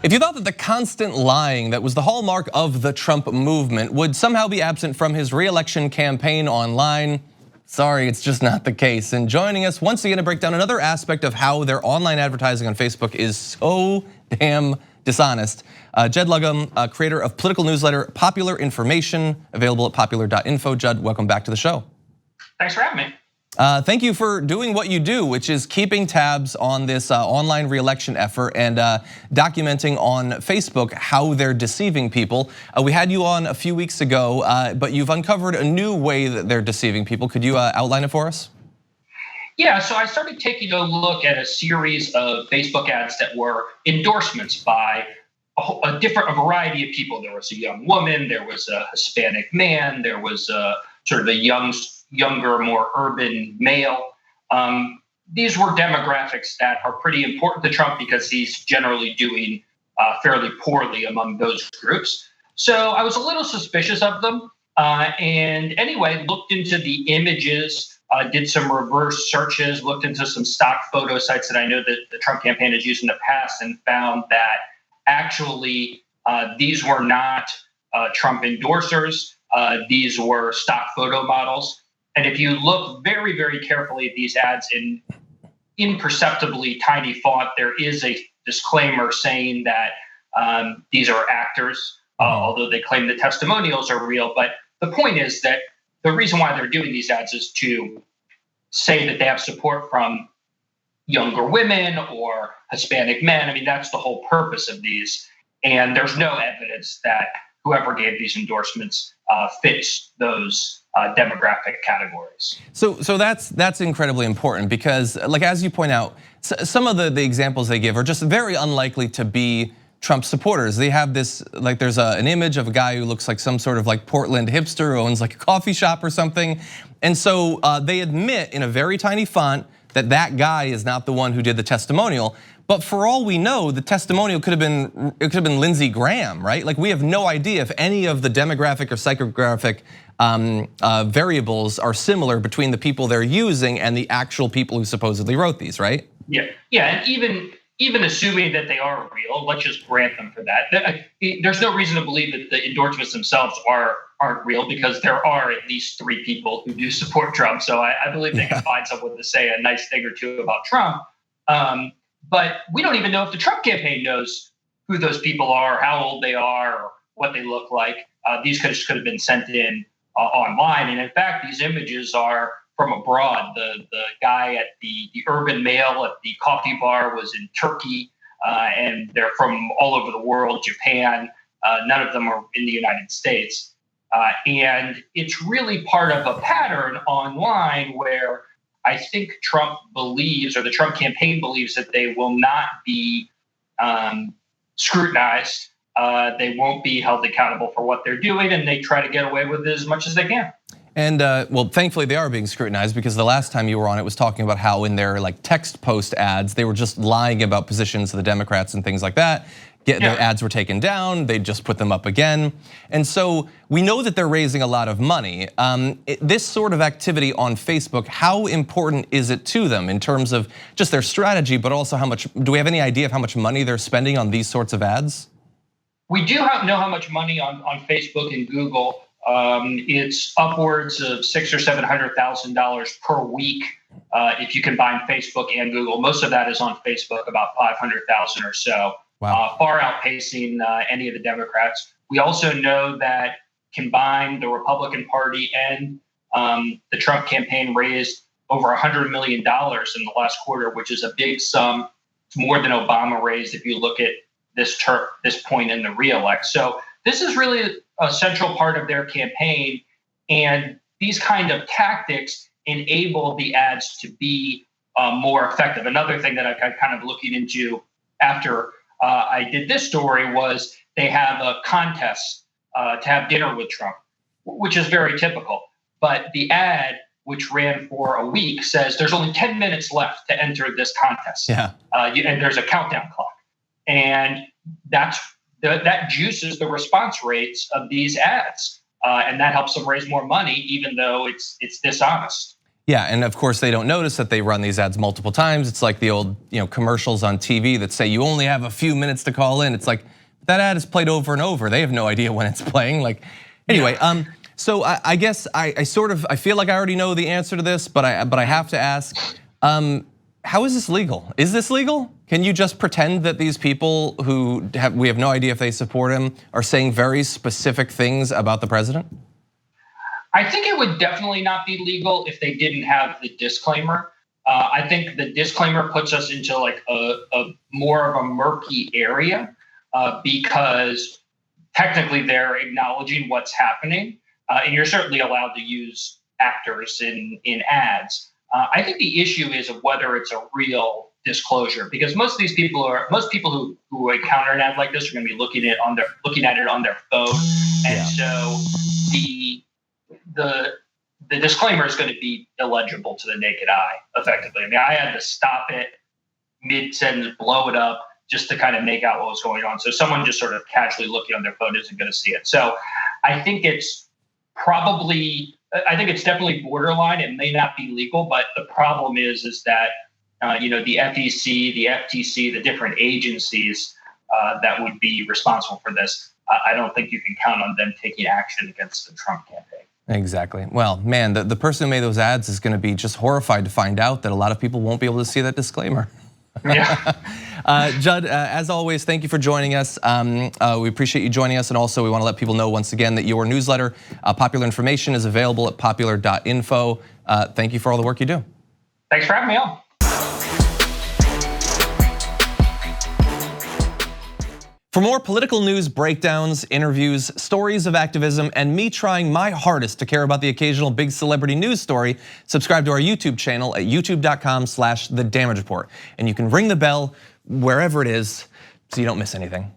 If you thought that the constant lying that was the hallmark of the Trump movement would somehow be absent from his re-election campaign online, sorry, it's just not the case. And joining us once again to break down another aspect of how their online advertising on Facebook is so damn dishonest. Jed Luggum, creator of political newsletter Popular Information, available at popular.info. Jed, welcome back to the show. Thanks for having me. Thank you for doing what you do, which is keeping tabs on this online re-election effort and documenting on Facebook how they're deceiving people. We had you on a few weeks ago, but you've uncovered a new way that they're deceiving people. Could you outline it for us? Yeah, so I started taking a look at a series of Facebook ads that were endorsements by a variety of people. There was a young woman, there was a Hispanic man, there was a sort of a younger, more urban male. These were demographics that are pretty important to Trump because he's generally doing fairly poorly among those groups. So I was a little suspicious of them. And anyway, looked into the images, did some reverse searches, looked into some stock photo sites that I know that the Trump campaign has used in the past, and found that actually these were not Trump endorsers. These were stock photo models. And if you look very, very carefully at these ads in imperceptibly tiny font, there is a disclaimer saying that these are actors, although they claim the testimonials are real. But the point is that the reason why they're doing these ads is to say that they have support from younger women or Hispanic men. I mean, that's the whole purpose of these. And there's no evidence that whoever gave these endorsements fits those demographic categories. So that's incredibly important because, like as you point out, some of the examples they give are just very unlikely to be Trump supporters. They have this, like there's an image of a guy who looks like some sort of like Portland hipster who owns like a coffee shop or something. And so they admit in a very tiny font that that guy is not the one who did the testimonial. But for all we know, the testimonial could have been Lindsey Graham, right? Like we have no idea if any of the demographic or psychographic variables are similar between the people they're using and the actual people who supposedly wrote these, right? Yeah, and even assuming that they are real, let's just grant them for that. There's no reason to believe that the endorsements themselves aren't real because there are at least 3 people who do support Trump. So I believe they can find someone to say a nice thing or two about Trump. But we don't even know if the Trump campaign knows who those people are, how old they are, or what they look like. These could have been sent in online. And in fact, these images are from abroad. The guy at the urban male at the coffee bar was in Turkey, and they're from all over the world, Japan. None of them are in the United States. And it's really part of a pattern online where I think Trump believes, or the Trump campaign believes, that they will not be scrutinized. They won't be held accountable for what they're doing, and they try to get away with it as much as they can. And well, thankfully they are being scrutinized because the last time you were on it was talking about how in their like text post ads, they were just lying about positions of the Democrats and things like that. The ads were taken down, they just put them up again. And so we know that they're raising a lot of money. This sort of activity on Facebook, how important is it to them in terms of just their strategy, but also how much, do we have any idea of how much money they're spending on these sorts of ads? We do know how much money on Facebook and Google. It's upwards of $600,000 or $700,000 per week if you combine Facebook and Google. Most of that is on Facebook, about $500,000 or so. Wow. Far outpacing any of the Democrats. We also know that combined, the Republican Party and the Trump campaign raised over $100 million in the last quarter, which is a big sum. It's more than Obama raised if you look at this point in the re-elect. So this is really a central part of their campaign, and these kind of tactics enable the ads to be more effective. Another thing that I kind of looking into after I did this story was they have a contest to have dinner with Trump, which is very typical. But the ad, which ran for a week, says there's only 10 minutes left to enter this contest. Yeah. And there's a countdown clock. And that juices the response rates of these ads. And that helps them raise more money, even though it's dishonest. Yeah, and of course they don't notice that they run these ads multiple times. It's like the old commercials on TV that say you only have a few minutes to call in. It's like that ad is played over and over. They have no idea when it's playing. Like, anyway, so I guess I feel like I already know the answer to this, but I have to ask, how is this legal? Is this legal? Can you just pretend that these people who we have no idea if they support him are saying very specific things about the president? I think it would definitely not be legal if they didn't have the disclaimer. I think the disclaimer puts us into like a more of a murky area because technically they're acknowledging what's happening, and you're certainly allowed to use actors in ads. I think the issue is of whether it's a real disclosure, because most people who encounter an ad like this are going to be looking at it on their phone, and so the disclaimer is going to be illegible to the naked eye, effectively. I mean, I had to stop it mid-sentence, blow it up, just to kind of make out what was going on. So someone just sort of casually looking on their phone isn't going to see it. So I think it's definitely borderline. It may not be legal, but the problem is that the FEC, the FTC, the different agencies that would be responsible for this, I don't think you can count on them taking action against the Trump campaign. Exactly. Well, man, the person who made those ads is going to be just horrified to find out that a lot of people won't be able to see that disclaimer. Yeah. Judd, as always, thank you for joining us. We appreciate you joining us, and also we want to let people know once again that your newsletter, Popular Information, is available at popular.info. Thank you for all the work you do. Thanks for having me on. For more political news, breakdowns, interviews, stories of activism, and me trying my hardest to care about the occasional big celebrity news story, subscribe to our YouTube channel at youtube.com/The Damage Report. And you can ring the bell wherever it is so you don't miss anything.